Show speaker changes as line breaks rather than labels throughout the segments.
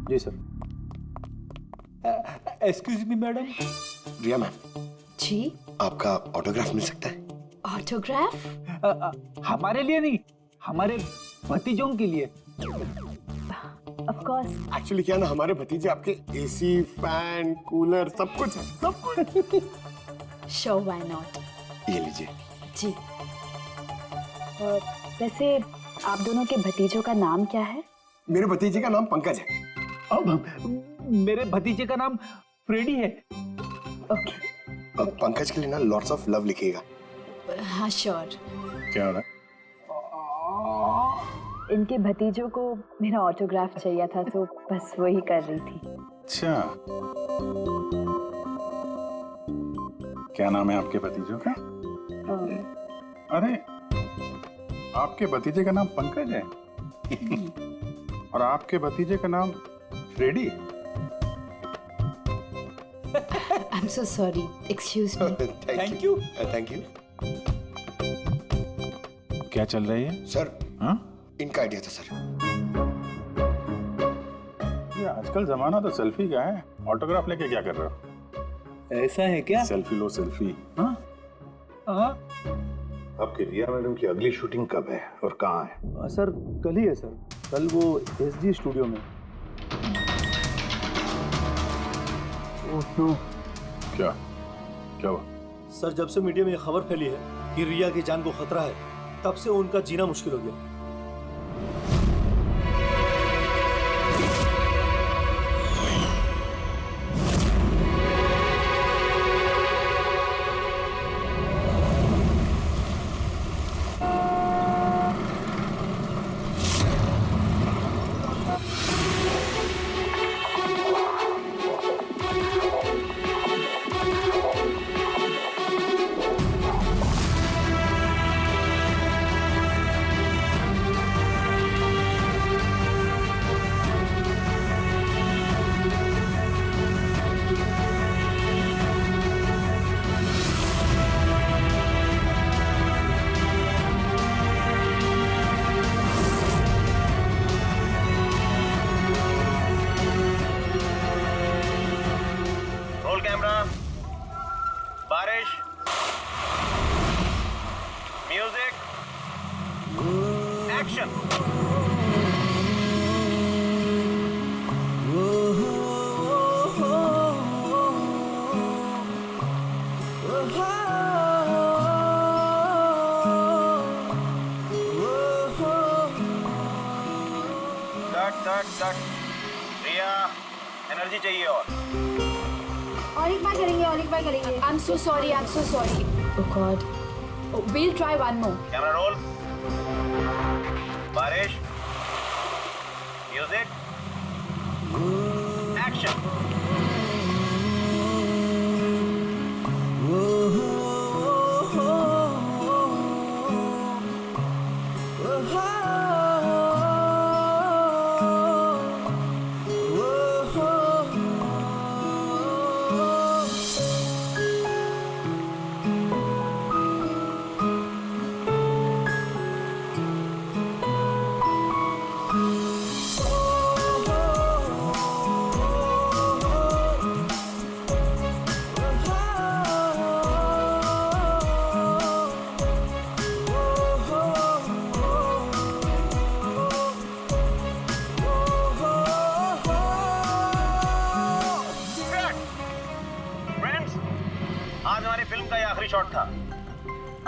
जी sir. Excuse me madam.
Riya ma'am,
जी,
आपका autograph मिल सकता है?
ऑटोग्राफ?
हमारे लिए नहीं, हमारे भतीजों के लिए।
Of course.
एक्चुअली क्या ना, हमारे भतीजे आपके एसी, फैन, कूलर सब कुछ है, सब कुछ।
Show why not.
ये लीजिए।
जी। वैसे आप दोनों के भतीजों का नाम क्या है?
मेरे भतीजे का नाम पंकज है।
अब मेरे भतीजे का नाम फ्रेडी है।
ओके।
अब पंकज के लिए ना लॉट्स ऑफ लव लिखिएगा।
हाँ श्योर।
क्या हो रहा है?
इनके भतीजों को मेरा ऑटोग्राफ चाहिए था तो बस वही कर रही थी।
अच्छा, क्या नाम है आपके भतीजों का? अरे, आपके भतीजे का नाम पंकज है और आपके भतीजे का नाम Freddy.
I am so sorry, excuse me.
Thank you.
Thank you
क्या चल रही है?
सर।
हाँ?
इनका आइडिया था सर।
ये आजकल जमाना तो सेल्फी का है, ऑटोग्राफ लेके क्या कर रहे हो?
ऐसा है क्या?
सेल्फी लो सेल्फी। हाँ?
हाँ
आपकी रिया मैडम की अगली शूटिंग कब है और कहाँ है?
सर, कल ही है सर। कल वो एसजी स्टूडियो में। Oh no.
क्या हुआ?
सर, जब से मीडिया में ये खबर फैली है कि रिया की जान को खतरा है, तब से उनका जीना मुश्किल हो गया।
बारिश, म्यूजिक, एक्शन। कट। रिया, एनर्जी चाहिए
और एक बार करेंगे।
I'm so sorry. Oh God. Oh, we'll try one more.
Camera roll. बारिश, म्यूजिक, एक्शन। आज हमारी फिल्म का ये आखिरी शॉट था।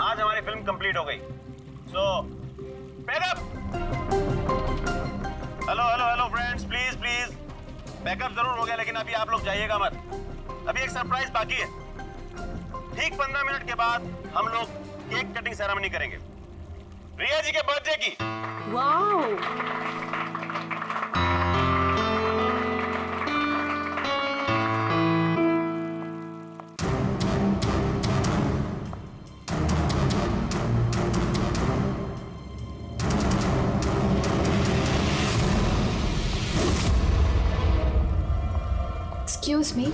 आज हमारी फिल्म कंप्लीट हो गई। So pack up. Hello friends, please pack up जरूर हो गया, लेकिन अभी आप लोग जाइएगा मत। अभी एक सरप्राइज बाकी है। ठीक 15 मिनट के बाद हम लोग केक कटिंग सेरेमनी करेंगे रिया जी के बर्थडे की।
Wow. Excuse me.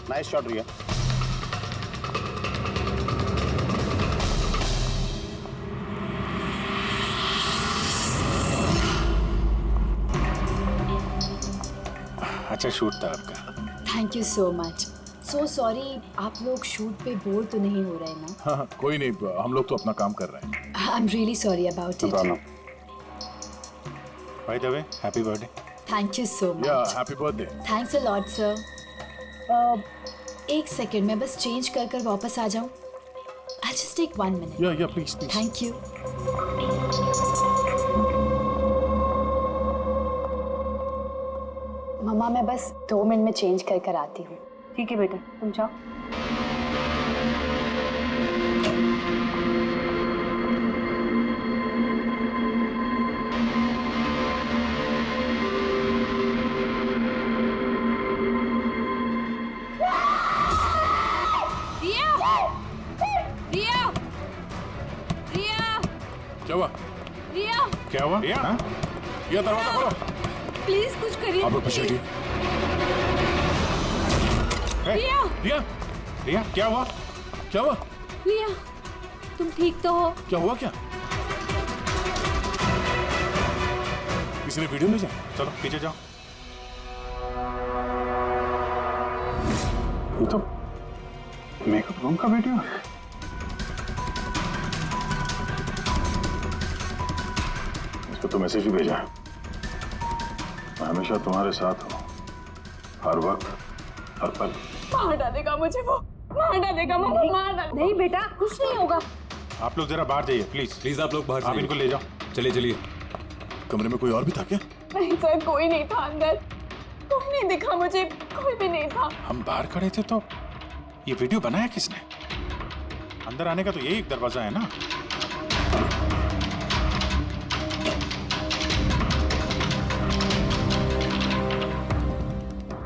Nice shot Riya.
अच्छा शूट था आपका।
Thank you so much. So sorry, आप लोग शूट पे बोर तो नहीं हो रहे ना?
हाँ, कोई नहीं, हम लोग तो अपना काम कर रहे हैं।
I am really sorry about it.
By the way, happy birthday.
Thank you so
या
much.
Happy birthday.
Thanks a lot sir. एक सेकेंड, मैं बस चेंज कर कर वापस आ जाऊँ। I just take 1 minute.
Yeah please please.
Thank you. मम्मा, मैं बस 2 मिनट में चेंज कर कर आती हूँ।
ठीक है बेटा, तुम जाओ।
क्या हुआ?
क्या हुआ? रिया? हाँ?
या दरवाजा खोलो।
प्लीज कुछ करिए।
आप लोग पीछे हटिए।
रिया? रिया क्या हुआ?
क्या हुआ?
रिया, तुम ठीक तो हो?
क्या हुआ क्या? किसी ने वीडियो भेजा?
चलो पीछे जाओ। ये तो मेकअप रूम का वीडियो है।
इसको तो मैसेज ही भेजा है। मैं हमेशा तुम्हारे साथ हूँ, हर वक्त, हर पल।
मार डालेगा मुझे वो, मार डालेगा मम्मा, मार डालेगा।
नहीं बेटा, कुछ नहीं होगा।
आप लोग जरा बाहर जाइए प्लीज।
प्लीज आप लोग बाहर
आप इनको ले जाओ।
चलिए चलिए।
कमरे में कोई और भी था क्या?
नहीं सर, कोई नहीं था अंदर। कोई नहीं दिखा मुझे, कोई भी नहीं था।
हम बाहर खड़े थे तो ये वीडियो बनाया किसने? अंदर आने का तो यही एक दरवाजा है ना।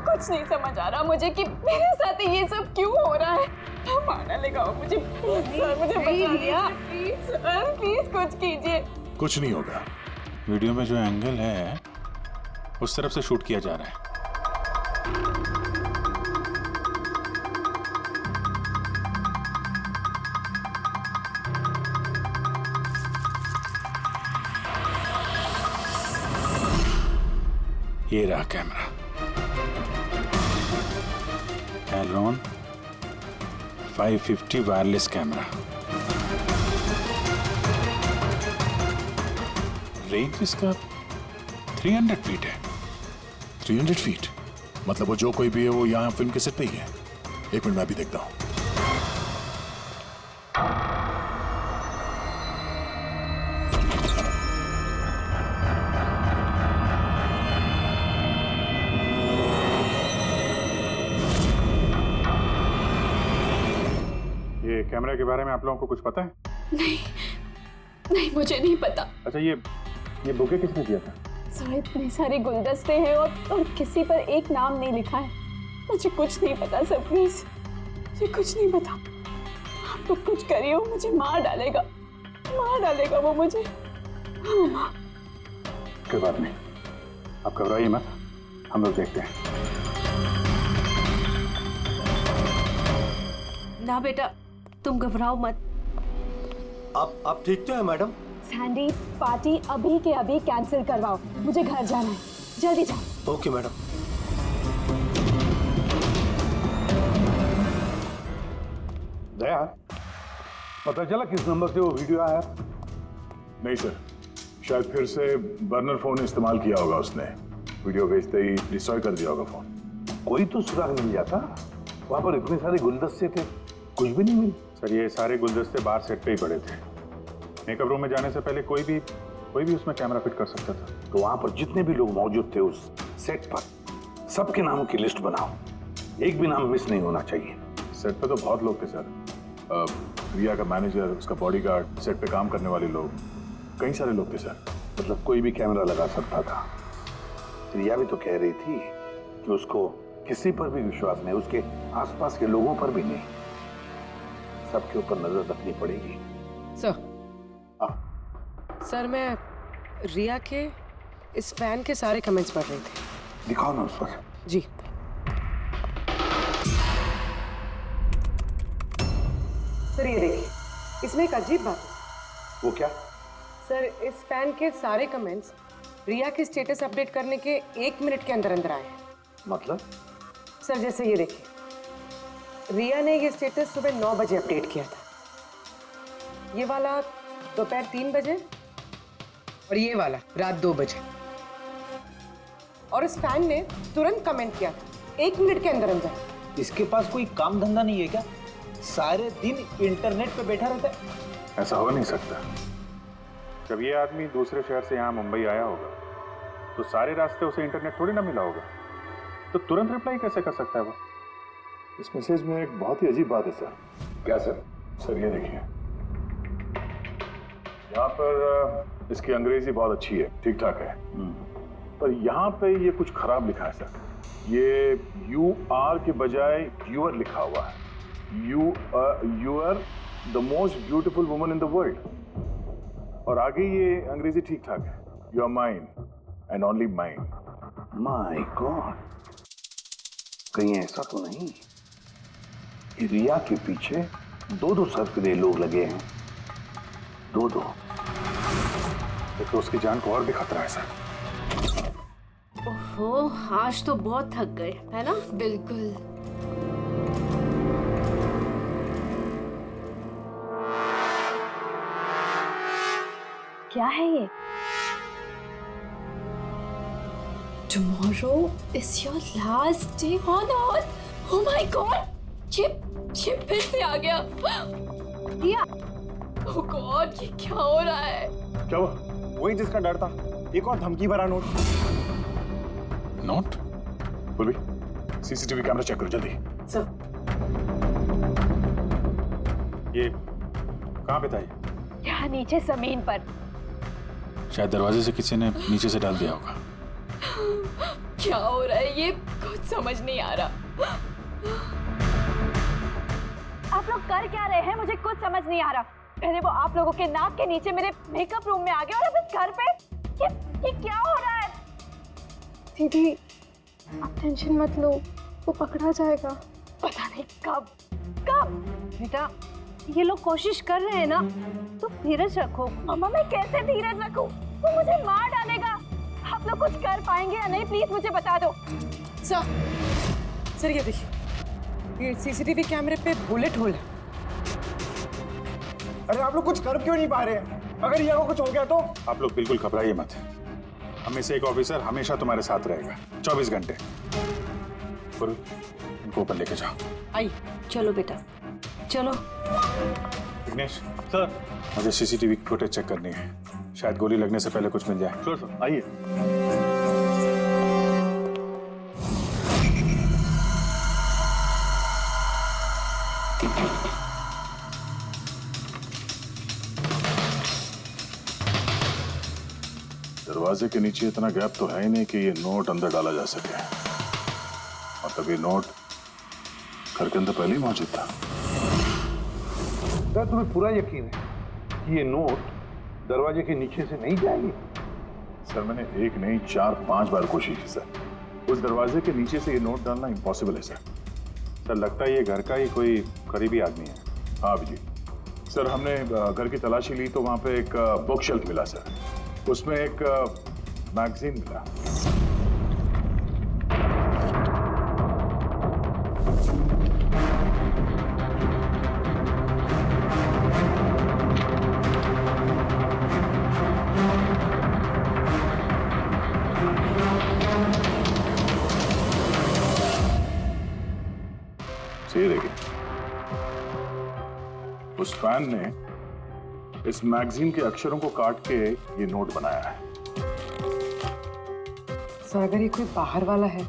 कुछ नहीं समझ आ रहा मुझे कि मेरे साथ ये सब क्यों हो रहा है। मार डालेगा वो मुझे। प्लीज सर, मुझे बचा दिया। प्लीज सर, प्लीज कुछ कीजिए।
कुछ नहीं होगा।
वीडियो में जो एंगल है उस तरफ से शूट किया जा रहा है। ये रहा camera. Canon 550 wireless camera. Range इसका 300 फीट है।
300 फीट? मतलब वो जो कोई भी है वो यहाँ फिल्म के सेट पे ही है। एक मिनट मैं भी देखता हूँ।
ये कैमरे के बारे में आप लोगों को कुछ पता है?
नहीं, मुझे नहीं पता।
अच्छा ये बुके किसने दिया था?
सर, इतने सारे गुलदस्ते हैं और किसी पर एक नाम नहीं लिखा है। मुझे कुछ नहीं पता सर, प्लीज मुझे कुछ नहीं पता। आप तो कुछ करिए, वो मुझे मार डालेगा वो मुझे।
कोई बात नहीं, आप घबराइए मत, हम लोग देखते हैं।
ना बेटा, तुम घबराओ मत।
आप ठीक तो है मैडम?
सैंडी, पार्टी अभी के अभी कैंसिल करवाओ, मुझे घर जाना है। जल्दी जाओ।
Okay madam.
दया, पता चला किस नंबर से वो वीडियो आया? नहीं सर, शायद फिर से बर्नर फोन इस्तेमाल किया होगा उसने। वीडियो भेजते ही डिस्ट्रॉय कर दिया होगा फोन।
कोई तो सुराग मिल जाता। वहां पर इतने सारे गुलदस्ते थे, कुछ भी नहीं मिले।
सर ये सारे गुलदस्ते बाहर सेट पे ही पड़े थे। मेकअप रूम में जाने से पहले कोई भी उसमें कैमरा फिट कर सकता था।
तो वहां पर जितने भी लोग मौजूद थे उस सेट पर, सबके नामों की लिस्ट बनाओ। एक भी नाम मिस नहीं होना चाहिए।
सेट पे तो बहुत लोग थे सर। रिया का मैनेजर, उसका बॉडीगार्ड, सेट पे काम करने वाले लोग, कई सारे लोग थे सर।
मतलब कोई भी कैमरा लगा सकता था। रिया भी तो कह रही थी कि उसको किसी पर भी विश्वास नहीं, उसके आसपास के लोगों पर भी नहीं। सबके ऊपर नजर रखनी पड़ेगी।
सर, सर मैं रिया के इस फैन के सारे कमेंट्स पढ़ रही थी।
दिखाओ ना उस पर।
जी। सर ये देखिए, इसमें एक अजीब बात है।
वो क्या?
सर इस फैन के सारे कमेंट्स रिया के स्टेटस अपडेट करने के 1 मिनट के अंदर अंदर आए हैं।
मतलब?
सर जैसे ये देखिए, रिया ने ये स्टेटस सुबह 9 बजे अपडेट किया था, ये वाला दोपहर 3 बजे और ये वाला रात 2 बजे। और इस फैन ने तुरंत कमेंट किया था 1 मिनट के अंदर अंदर।
इसके पास कोई काम धंधा नहीं है क्या? सारे दिन इंटरनेट पे बैठा रहता है।
ऐसा हो नहीं सकता। जब ये आदमी दूसरे शहर से यहाँ मुंबई आया होगा तो सारे रास्ते उसे इंटरनेट थोड़ी ना मिला होगा, तो तुरंत रिप्लाई कैसे कर सकता है वो?
इस मैसेज में एक बहुत ही अजीब बात है सर।
क्या सर?
सर ये देखिए, यहाँ पर इसकी अंग्रेजी बहुत अच्छी है, ठीक ठाक है, पर यहाँ पे ये कुछ खराब लिखा है सर। ये UR के बजाय यूर लिखा हुआ है। You are the most beautiful woman in the world. और आगे ये अंग्रेजी ठीक ठाक है, you are mine and only mine.
My god, कहीं ऐसा तो नहीं कि रिया के पीछे 2 सरफिरे लोग लगे हैं? 2।
तो उसकी जान को और भी खतरा है सर।
ओहो, आज तो बहुत थक गए, है ना?
बिल्कुल। क्या है ये? Tomorrow is your last day on earth. Oh my God! ये फिर से आ गया। रिया, oh God, ये क्या हो रहा है?
क्या हुआ?
वही जिसका डर था, एक और धमकी भरा नोट।
नोट? बोल भी, CCTV कैमरा चेक करो जल्दी।
सर
ये कहाँ पे था ये?
यहाँ नीचे जमीन पर।
शायद दरवाजे से किसी ने नीचे से डाल दिया होगा।
क्या हो रहा है ये? कुछ समझ नहीं आ रहा। आप लोग कर क्या रहे हैं? मुझे कुछ समझ नहीं आ रहा। पहले वो आप लोगों के नाक के नीचे मेरे मेकअप रूम में आ गया और अब इस घर पे ये क्या हो रहा है?
दीदी आप टेंशन मत लो, वो पकड़ा जाएगा।
पता नहीं कब।
बेटा ये लोग कोशिश कर रहे हैं ना, तो धीरज रखो।
मम्मा मैं कैसे धीरज रखूं? वो मुझे मार डालेगा। आप लोग कुछ कर पाएंगे या नहीं, प्लीज मुझे बता दो।
सर ये देखिए, ये CCTV कैमरे पे बुलेट होल है।
अरे आप लोग कुछ कर क्यों नहीं पा रहे हैं? अगर यहाँ को कुछ हो गया तो?
आप लोग बिल्कुल घबराइए मत। हमें से एक ऑफिसर हमेशा तुम्हारे साथ रहेगा 24 घंटे। इनको ऊपर लेके जाओ।
आई
चलो बेटा, चलो।
विघ्नेश सर, मुझे CCTV फुटेज चेक करनी है, शायद गोली लगने से पहले कुछ मिल जाए।
सर सर आइए। दरवाजे के नीचे इतना गैप तो है ही नहीं कि ये नोट अंदर डाला जा सके। मतलब ये नोट घर के अंदर पहले ही मौजूद था।
सर तुम्हें पूरा यकीन है कि ये नोट दरवाजे के नीचे से नहीं जाएगी?
सर मैंने 1 नहीं 4-5 बार कोशिश की सर। उस दरवाजे के नीचे से ये नोट डालना इम्पॉसिबल है सर।
सर लगता है ये घर का ही कोई करीबी आदमी है।
हाँ जी सर, हमने घर की तलाशी ली तो वहाँ पे एक बुक शेल्फ मिला सर, उसमें एक मैगजीन मिला। ये देखिए, उस फैन ने इस मैगजीन के अक्षरों को काट के ये नोट बनाया है।
सर अगर ये कोई बाहर वाला है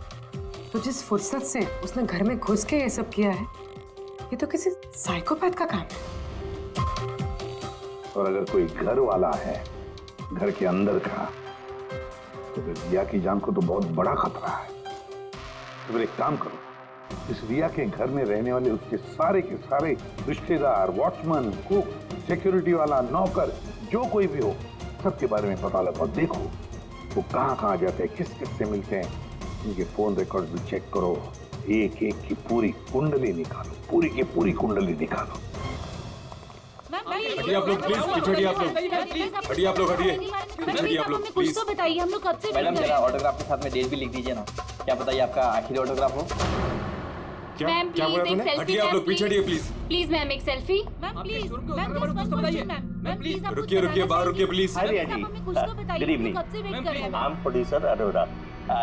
तो जिस फुर्सत से उसने घर में घुस के ये सब किया है, ये तो किसी साइकोपैथ का काम है।
और अगर कोई घर वाला है, घर के अंदर का, तो फिर रिया की जान को तो बहुत बड़ा खतरा है। तो फिर एक काम करो, इस रिया के घर में रहने वाले उसके सारे के सारे रिश्तेदार, वॉचमैन, कुक, सिक्योरिटी वाला, नौकर, जो कोई भी हो, सबके बारे में पता लगाओ। देखो वो कहाँ जाते हैं, किस किस से मिलते हैं, उनके फोन रिकॉर्ड भी चेक करो। एक एक की पूरी कुंडली निकालो, पूरी की पूरी कुंडली निकालो।
हटिए आप लोग प्लीज, पीछे हटिए आप लोग, हटिए आप लोग, हटिए पीछे हटिए आप लोग प्लीज।
तो बताइए, हम लोग कब से
मैडम जरा ऑटोग्राफ के साथ में डेट भी लिख दीजिए ना, क्या पता ये आपका आखिरी ऑटोग्राफ हो।
क्या बोला तूने? हटिए आप लोग, पीछे हटिए प्लीज।
प्लीज मैम एक selfie. Ma'am please, ma'am please
रुकिए रुकिए, बाहर रुकिए प्लीज।
रिया जी,
कुछ तो बताइए,
गुड इवनिंग।
कब से वेट कर रहे हैं।
I am producer Arora.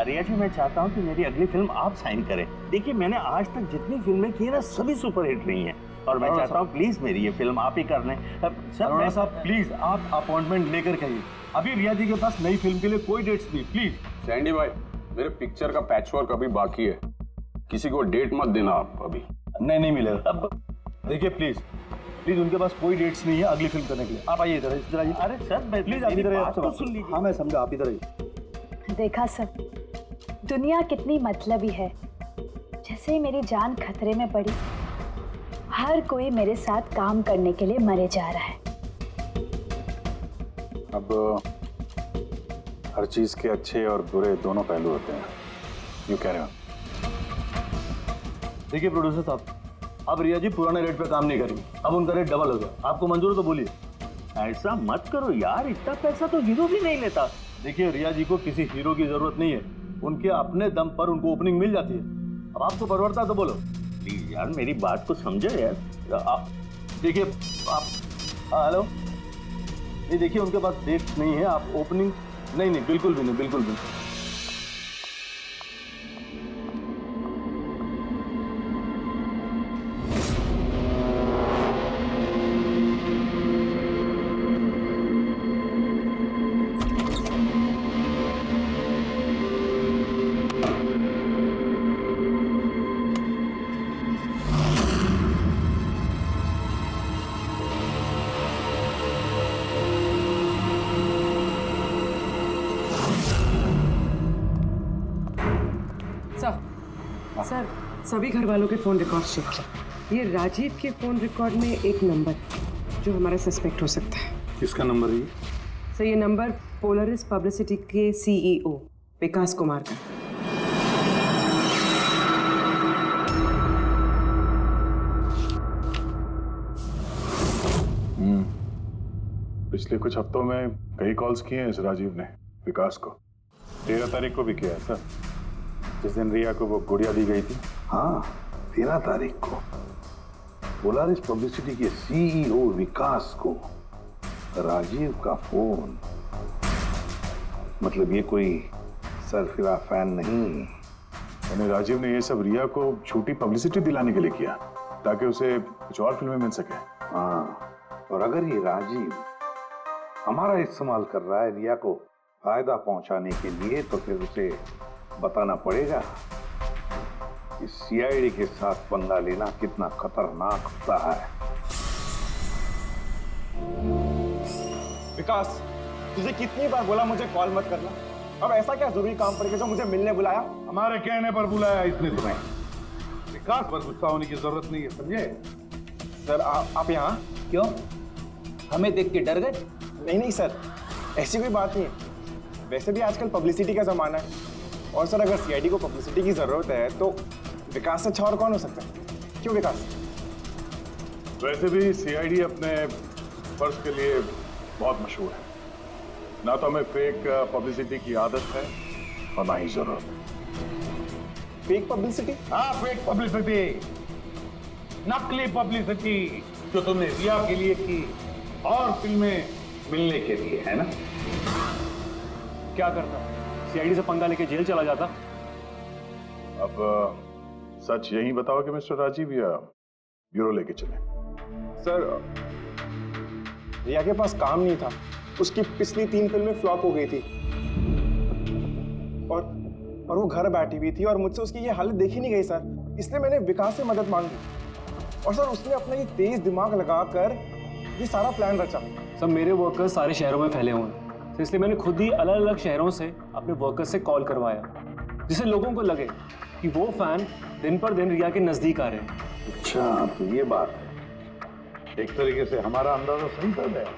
Riya ji, मैं चाहता हूँ कि मेरी अगली फिल्म आप साइन करें। देखिए, मैंने आज तक जितनी फिल्में की है ना, सभी सुपरहिट रही हैं, और मैं चाहता हूँ प्लीज मेरी ये फिल्म आप ही कर लें। सर मैं
साहब प्लीज आप अपॉइंटमेंट लेकर कहिए, अभी रिया जी के पास नई फिल्म के लिए कोई डेट्स नहीं, प्लीज।
सैंडी भाई, मेरे पिक्चर का पैचवर्क अभी बाकी है, किसी को डेट मत देना आप अभी।
नहीं मिलेगा। अब देखिए प्लीज उनके पास कोई डेट्स नहीं है अगली फिल्म करने के लिए। आप आइए इधर आइए।
अरे सर
प्लीज आप इधर आइए, सुन लीजिए। हाँ मैं समझा, आप इधर आइए।
देखा सर, दुनिया कितनी मतलबी है। जैसे ही मेरी जान खतरे में पड़ी, हर कोई मेरे साथ काम करने के लिए मरे जा रहा है।
अब हर चीज के अच्छे और बुरे दोनों पहलू होते हैं। You carry on.
देखिए प्रोड्यूसर साहब, अब रिया जी पुराने रेट पे काम नहीं करेंगे, अब उनका रेट डबल हो गया। आपको मंजूर है तो बोलिए।
ऐसा मत करो यार, इतना पैसा तो हीरो भी नहीं लेता।
देखिए रिया जी को किसी हीरो की जरूरत नहीं है, उनके अपने दम पर उनको ओपनिंग मिल जाती है। अब आपको परवड़ता है तो बोलो।
प्लीज यार मेरी बात को समझो यार।
आप देखिए, आप हेलो, नहीं देखिए उनके पास डेट नहीं है, आप ओपनिंग नहीं बिल्कुल भी नहीं, बिल्कुल भी नहीं।
सर, सभी घर वालों के फोन रिकॉर्ड चेक किया। ये राजीव के फोन रिकॉर्ड में एक नंबर जो हमारा सस्पेक्ट हो सकता है।
किसका नंबर है?
सर ये नंबर पोलरिस पब्लिसिटी के सीईओ विकास कुमार का।
पिछले कुछ हफ्तों में कई कॉल्स किए हैं इस राजीव ने विकास को। 13 तारीख को भी किया है सर, जिस दिन रिया को वो गुड़िया दी गई थी।
हाँ, 13 तारीख को पोलारिस पब्लिसिटी के सीईओ विकास को राजीव का फोन। मतलब ये कोई सरफिरा फैन नहीं।
यानी राजीव ने ये सब रिया को झूठी पब्लिसिटी दिलाने के लिए किया ताकि उसे कुछ और फिल्में मिल सके।
हाँ, और अगर ये राजीव हमारा इस्तेमाल कर रहा है रिया को फायदा पहुंचाने के लिए, तो फिर उसे बताना पड़ेगा कि सीआईडी के साथ पंगा लेना कितना खतरनाक होता है।
विकास, तुझे कितनी बार बोला मुझे कॉल मत करना? अब ऐसा क्या जरूरी काम पड़ गया जो मुझे मिलने बुलाया?
हमारे कहने पर बुलाया इसने तुम्हें। विकास पर गुस्सा होने की जरूरत नहीं है, समझे?
सर आप यहाँ
क्यों? हमें देख के डर गए?
नहीं सर, ऐसी कोई बात नहीं है। वैसे भी आजकल पब्लिसिटी का जमाना है, और सर अगर सीआईडी को पब्लिसिटी की जरूरत है तो विकास से अच्छा और कौन हो सकता है? क्यों विकास?
वैसे भी सीआईडी अपने फर्ज के लिए बहुत मशहूर है। ना तो हमें फेक पब्लिसिटी की आदत है और ना ही जरूरत।
Fake publicity?
हाँ, फेक पब्लिसिटी, नकली पब्लिसिटी जो तुमने रिया के लिए की और फिल्में मिलने के लिए, है ना?
क्या करता? सीआईडी से पंगा लेके जेल चला जाता।
अब सच यही बताओगे मिस्टर राजीव, या ब्यूरो लेके चले?
सर रिया के पास काम नहीं था, उसकी पिछली 3 फिल्में फ्लॉप हो गई थी, और वो घर बैठी हुई थी और मुझसे उसकी ये हालत देखी नहीं गई सर। इसलिए मैंने विकास से मदद मांगी, और सर उसने अपना ये तेज दिमाग लगाकर ये सारा प्लान रचा।
सर मेरे वर्कर्स सारे शहरों में फैले हुए हैं, तो इसलिए मैंने खुद ही अलग अलग शहरों से अपने वर्कर्स से कॉल करवाया, जिससे लोगों को लगे कि वो फैन दिन पर दिन रिया के नजदीक आ रहे हैं।
अच्छा, तो ये बात है।
एक तरीके से हमारा अंदाजा सही था गया।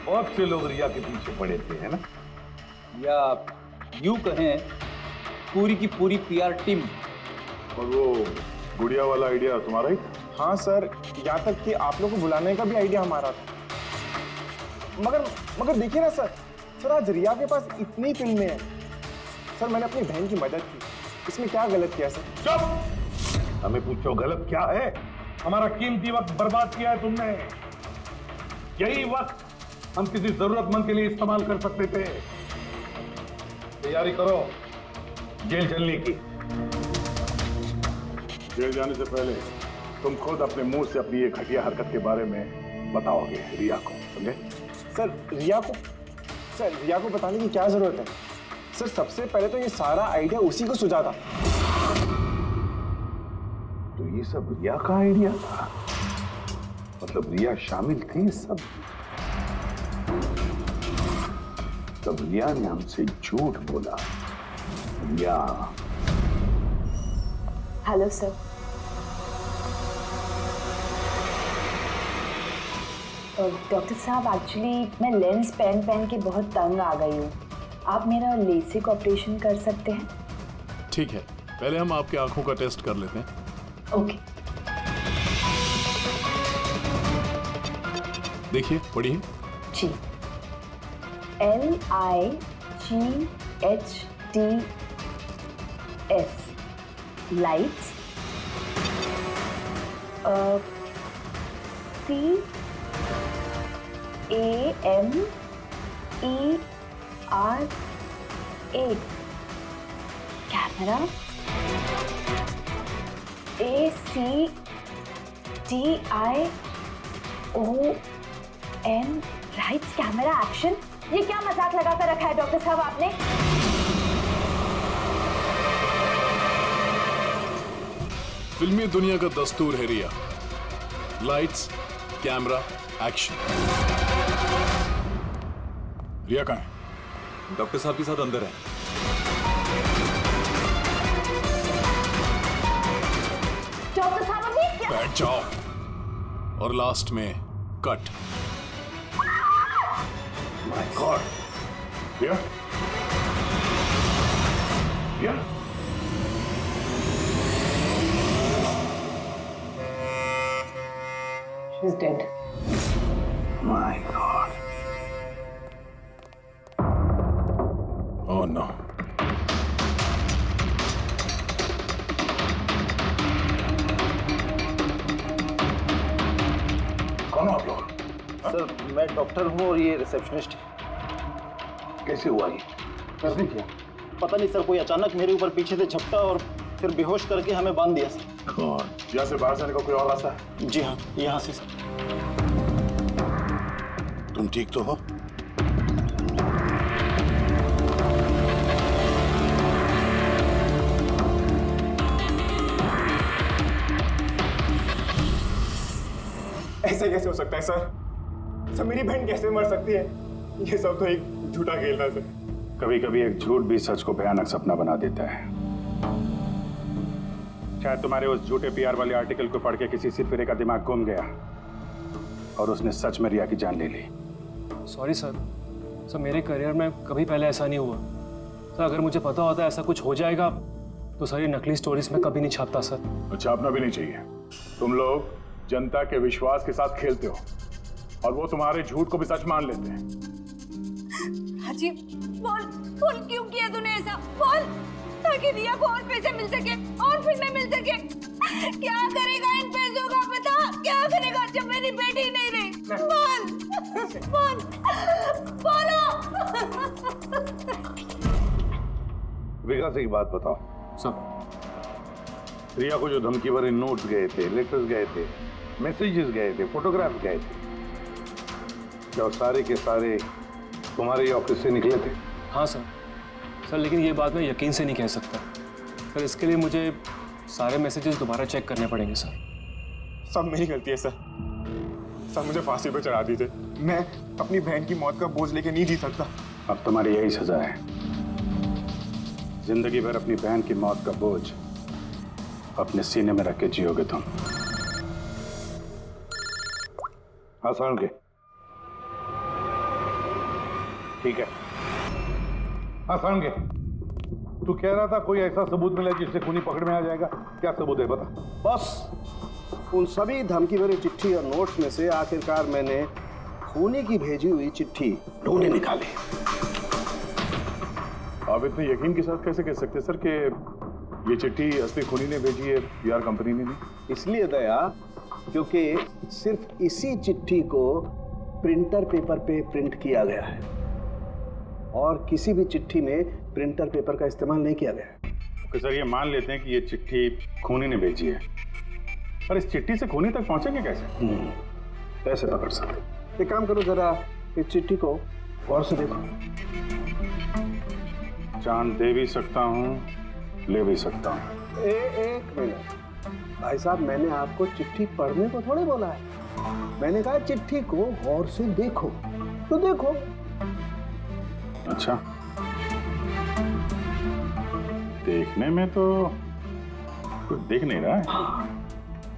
बहुत से लोग रिया के पीछे पड़े थे, है ना?
या यूं कहें पूरी की पूरी पीआर टीम।
और वो गुड़िया वाला आइडिया तुम्हारा ही?
हाँ सर, यहाँ तक कि आप लोग को बुलाने का भी आइडिया हमारा था। मगर देखिए ना सर आज रिया के पास इतनी फिल्में हैं। सर मैंने अपनी बहन की मदद की, इसमें क्या गलत किया सर?
चुप! हमें पूछो गलत क्या है? हमारा कीमती वक्त बर्बाद किया है तुमने। यही वक्त हम किसी जरूरतमंद के लिए इस्तेमाल कर सकते थे। तैयारी करो जेल चलने की। जेल जाने से पहले तुम खुद अपने मुंह से अपनी ये घटिया हरकत के बारे में बताओगे रिया को, समझे?
सर रिया को बताने की क्या जरूरत है? सर सबसे पहले तो ये सारा आइडिया उसी को सुझा था।
तो ये सब रिया का आइडिया था? मतलब रिया शामिल थी सब? तब रिया ने हमसे झूठ बोला। रिया।
Hello sir. डॉक्टर साहब, एक्चुअली मैं लेंस पहन के बहुत तंग आ गई हूँ। आप मेरा लेसिक ऑपरेशन कर सकते हैं?
ठीक है, पहले हम आपके आंखों का टेस्ट कर लेते हैं।
ओके।
देखिए, पढ़िए।
जी। LIGHTS lights. CAMERA camera. ACTION lights camera action. ये क्या मजाक लगा कर रखा है डॉक्टर साहब आपने?
फिल्मी दुनिया का दस्तूर है Riya. Lights, camera, action.
Riya कहाँ है?
डॉक्टर साहब के साथ अंदर है।
डॉक्टर साहब अभी क्या?
बैठ जाओ। और लास्ट में cut.
My god.
Riya? Riya?
She's dead.
My God.
Oh no. कौन हो आप लोग?
सर मैं डॉक्टर हूँ और ये रिसेप्शनिस्ट है।
कैसे हुआ ये?
किसने किया? पता नहीं सर, कोई अचानक मेरे ऊपर पीछे से झपटा और फिर बेहोश करके हमें बांध दिया सर।
यहाँ से बाहर जाने का कोई और रास्ता है?
जी हाँ, यहाँ से सर।
तुम ठीक तो हो?
ऐसे कैसे हो सकता है सर? मेरी बहन कैसे मर सकती है? ये सब तो एक झूठा खेल था सर।
कभी कभी एक झूठ भी सच को भयानक सपना बना देता है। शायद तुम्हारे उस झूठे पीआर वाले आर्टिकल को पढ़ के किसी सिरफिरे का दिमाग घूम गया और उसने सच में रिया की जान ले ली।
सॉरी सर, मेरे करियर में कभी पहले ऐसा नहीं हुआ सर। अगर मुझे पता होता ऐसा कुछ हो जाएगा तो सारी नकली स्टोरीज में कभी नहीं छापता सर।
छापना भी नहीं चाहिए। तुम लोग जनता के विश्वास के साथ खेलते हो और वो तुम्हारे झूठ को भी सच मान लेते हैं।
राजीव, बोल क्यों किया तूने ऐसा? बोल, ताकि रिया को और पैसे मिल सके और फिल्में मिल सके। क्या करेगा इन पैसों का? बता, क्या करेगा जब मेरी बेटी नहीं रही? बोलो।
विकास एक बात बताओ
सब।
रिया को जो धमकी भरे नोट्स गए थे, लेटर्स गए थे, मैसेजेस गए थे, फोटोग्राफ गए थे, क्या सारे के सारे तुम्हारे ऑफिस से निकले थे?
हाँ सर, लेकिन ये बात मैं यकीन से नहीं कह सकता सर। इसके लिए मुझे सारे मैसेजेस दोबारा चेक करने पड़ेंगे सर।
सब मेरी गलती है सर। मुझे फांसी पर चढ़ा दीजिए। मैं अपनी बहन की मौत का बोझ लेके नहीं जी सकता।
अब तुम्हारी यही सजा है। जिंदगी भर अपनी बहन की मौत का बोझ अपने सीने में रख के जियोगे तुम।
आसान के ठीक है। आसान के तू कह रहा था कोई ऐसा सबूत मिला जिससे खूनी पकड़ में आ जाएगा। क्या सबूत है बता? बस उन सभी धमकी भरी चिट्ठी और नोट्स में से आखिरकार मैंने खूनी की भेजी हुई चिट्ठी ढूंढे निकाली।
आप इतने यकीन के साथ कैसे कह सकते सर कि ये चिट्ठी असली खूनी ने भेजी है, पीआर कंपनी ने नहीं?
इसलिए दया, क्योंकि सिर्फ इसी चिट्ठी को प्रिंटर पेपर पे प्रिंट किया गया है और किसी भी चिट्ठी में प्रिंटर पेपर का इस्तेमाल नहीं किया गया है।
तो सर ये मान लेते हैं कि ये चिट्ठी खूनी ने भेजी है, पर इस चिट्ठी से खूनी तक पहुंचेंगे कैसे?
कैसे पकड़ सकते? एक काम करो, जरा इस चिट्ठी को गौर से देखो।
चांद दे भी सकता हूँ, ले भी सकता हूँ।
एक मिनट भाई साहब, मैंने आपको चिट्ठी पढ़ने को थोड़ी बोला है, मैंने कहा चिट्ठी को गौर से देखो। तो देखो।
अच्छा, देखने में तो कुछ दिख नहीं रहा है।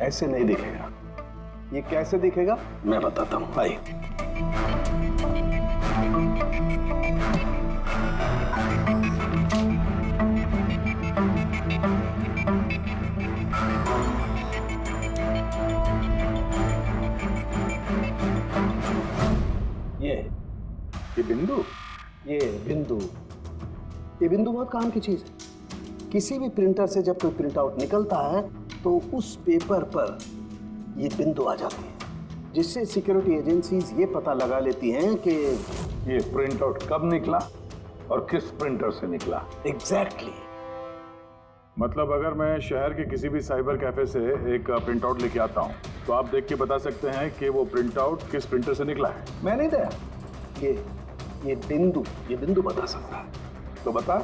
ऐसे नहीं दिखेगा। ये कैसे दिखेगा मैं बताता हूँ। भाई
ये बिंदु,
ये बिंदु बहुत काम की चीज है। किसी भी प्रिंटर से जब कोई प्रिंट आउट निकलता है तो उस पेपर पर ये बिंदु आ जाती है, जिससे सिक्योरिटी एजेंसीज ये पता लगा लेती हैं कि
ये प्रिंट आउट कब निकला और किस प्रिंटर से निकला।
एग्जैक्टली।
मतलब अगर मैं शहर के किसी भी साइबर कैफे से एक प्रिंट आउट लेके आता हूँ तो आप देख के बता सकते हैं कि वो प्रिंट आउट किस प्रिंटर से निकला है?
मैं नहीं दया, ये बिंदु बता सकता है।
तो बता,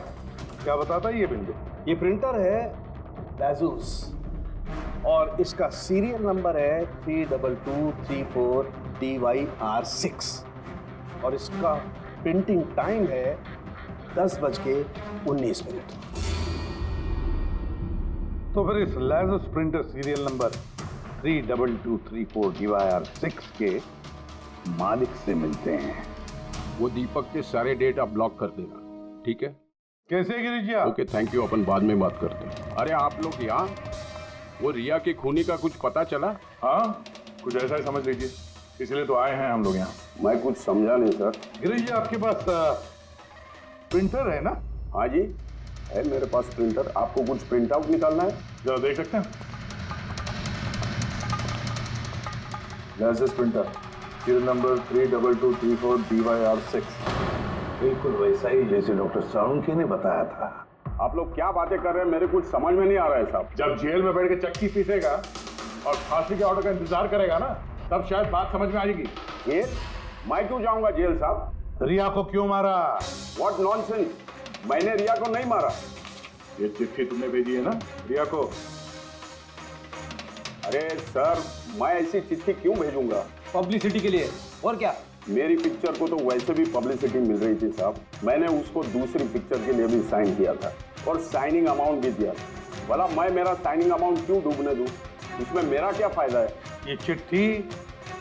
क्या बताता है ये बिंदु?
ये प्रिंटर है Asus और इसका सीरियल नंबर है 32234 DYR6 और इसका प्रिंटिंग टाइम है 10:19।
तो फिर इस Asus printer serial number 32234 DYR6 के मालिक से मिलते हैं।
वो दीपक के सारे डेटा ब्लॉक कर देना, ठीक है?
कैसे गिरीश जी?
ओके, थैंक यू, अपन बाद में बात करते हैं। अरे आप लोग यहाँ, वो रिया के खूनी का कुछ पता चला?
हाँ, कुछ ऐसा ही समझ लीजिए, इसलिए तो आए हैं हम लोग यहाँ।
मैं कुछ समझा नहीं सर।
गिरीश जी आपके पास प्रिंटर है ना?
हाँ जी है मेरे पास प्रिंटर। आपको कुछ प्रिंट आउट निकालना है?
जरा देख सकते हैं। Asus printer serial number 32234 DYR6,
बिल्कुल वैसा ही जैसे डॉक्टर साळुंखे ने बताया था।
आप लोग क्या बातें कर रहे हैं, मेरे कुछ समझ में नहीं आ रहा है साहब।
जब जेल में बैठ के चक्की पीसेगा और फांसी के ऑर्डर का इंतजार करेगा ना, तब शायद बात समझ में आएगी।
जेल? मैं क्यों जाऊंगा जेल साहब?
रिया को क्यों मारा?
व्हाट नॉनसेंस, मैंने रिया को नहीं मारा।
ये चिट्ठी तुमने भेजी है ना रिया को?
अरे सर, मैं ऐसी चिट्ठी क्यों भेजूंगा?
पब्लिसिटी के लिए, और क्या?
मेरी पिक्चर को तो वैसे भी पब्लिसिटी मिल रही थी साहब। मैंने उसको दूसरी पिक्चर के लिए भी साइन किया था और साइनिंग अमाउंट भी दिया था। भला मैं मेरा साइनिंग अमाउंट क्यों डूबने दूं? इसमें मेरा क्या फायदा है?
ये चिट्ठी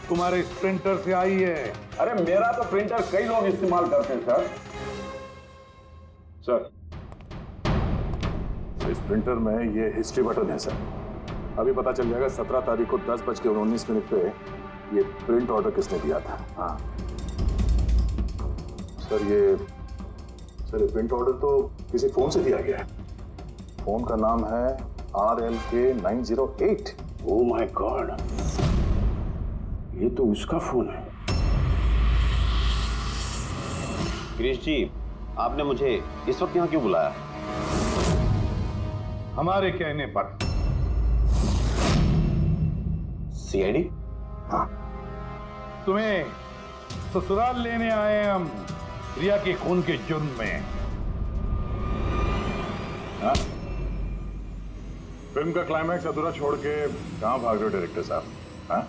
तुम्हारे प्रिंटर से आई है।
अरे मेरा तो प्रिंटर कई लोग इस्तेमाल करते हैं सर।
सर, इस प्रिंटर में ये हिस्ट्री बटन है सर। अभी पता चल जाएगा 17 तारीख को 10:19 पे ये प्रिंट ऑर्डर किसने दिया था। हाँ सर, ये प्रिंट ऑर्डर तो किसी फोन से दिया गया है। फोन का नाम है RLK908।
ओह माय गॉड, ये तो उसका फोन है।
गिरीश जी, आपने मुझे इस वक्त यहाँ क्यों बुलाया?
हमारे कहने पर।
CID?
हाँ, तुम्हें ससुराल लेने आए हैं हम, रिया के खून के जुर्म में। हाँ? फिल्म का क्लाइमैक्स अधूरा छोड़ के कहां भाग रहे हो डायरेक्टर साहब? हाँ?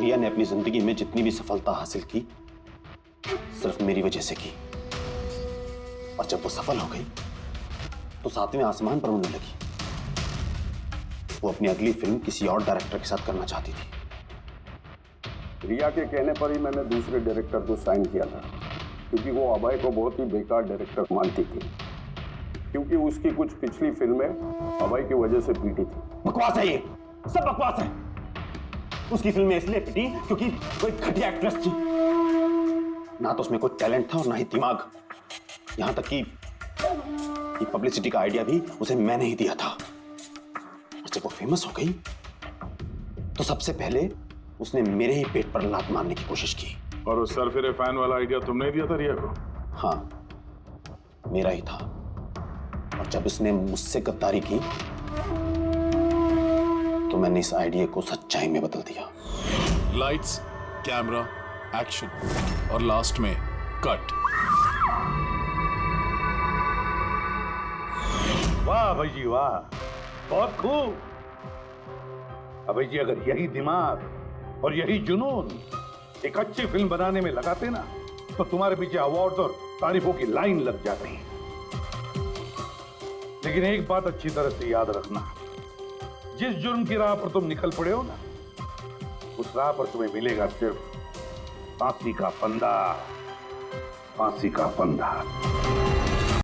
रिया ने अपनी जिंदगी में जितनी भी सफलता हासिल की सिर्फ मेरी वजह से की, और जब वो सफल हो गई तो 7वें आसमान पर उड़ने लगी। वो अपनी अगली फिल्म किसी और डायरेक्टर के साथ करना चाहती थी।
रिया के कहने पर ही मैंने दूसरे डायरेक्टर को साइन किया था। क्योंकि वो अभय को बहुत ही बेकार डायरेक्टर मानती थी, क्योंकि उसकी कुछ पिछली फिल्में अभय की वजह से पीटी थी।
बकवास है ये, सब बकवास है। उसकी फिल्में इसलिए पिटी क्योंकि वो एक घटिया एक्ट्रेस थी। ना तो उसमें कोई टैलेंट था और ना ही दिमाग। यहां तक कि पब्लिसिटी का आइडिया भी उसे मैंने ही दिया था। और जब वो फेमस हो गई तो सबसे पहले उसने मेरे ही पेट पर लात मारने की कोशिश की।
और उस सरफिरे फैन वाला आइडिया तुमने दिया था रिया को?
हाँ, मेरा ही था। और जब उसने मुझसे गद्दारी की तो मैंने इस आइडिया को सच्चाई में बदल दिया।
लाइट्स, कैमरा, एक्शन और लास्ट में कट।
वाह भाई जी वाह, बहुत खूब। अभय जी, अगर यही दिमाग और यही जुनून एक अच्छी फिल्म बनाने में लगाते ना, तो तुम्हारे पीछे अवार्ड और तारीफों की लाइन लग जाती। लेकिन एक बात अच्छी तरह से याद रखना, जिस जुर्म की राह पर तुम निकल पड़े हो ना, उस राह पर तुम्हें मिलेगा सिर्फ फांसी का फंदा, फांसी का फंदा।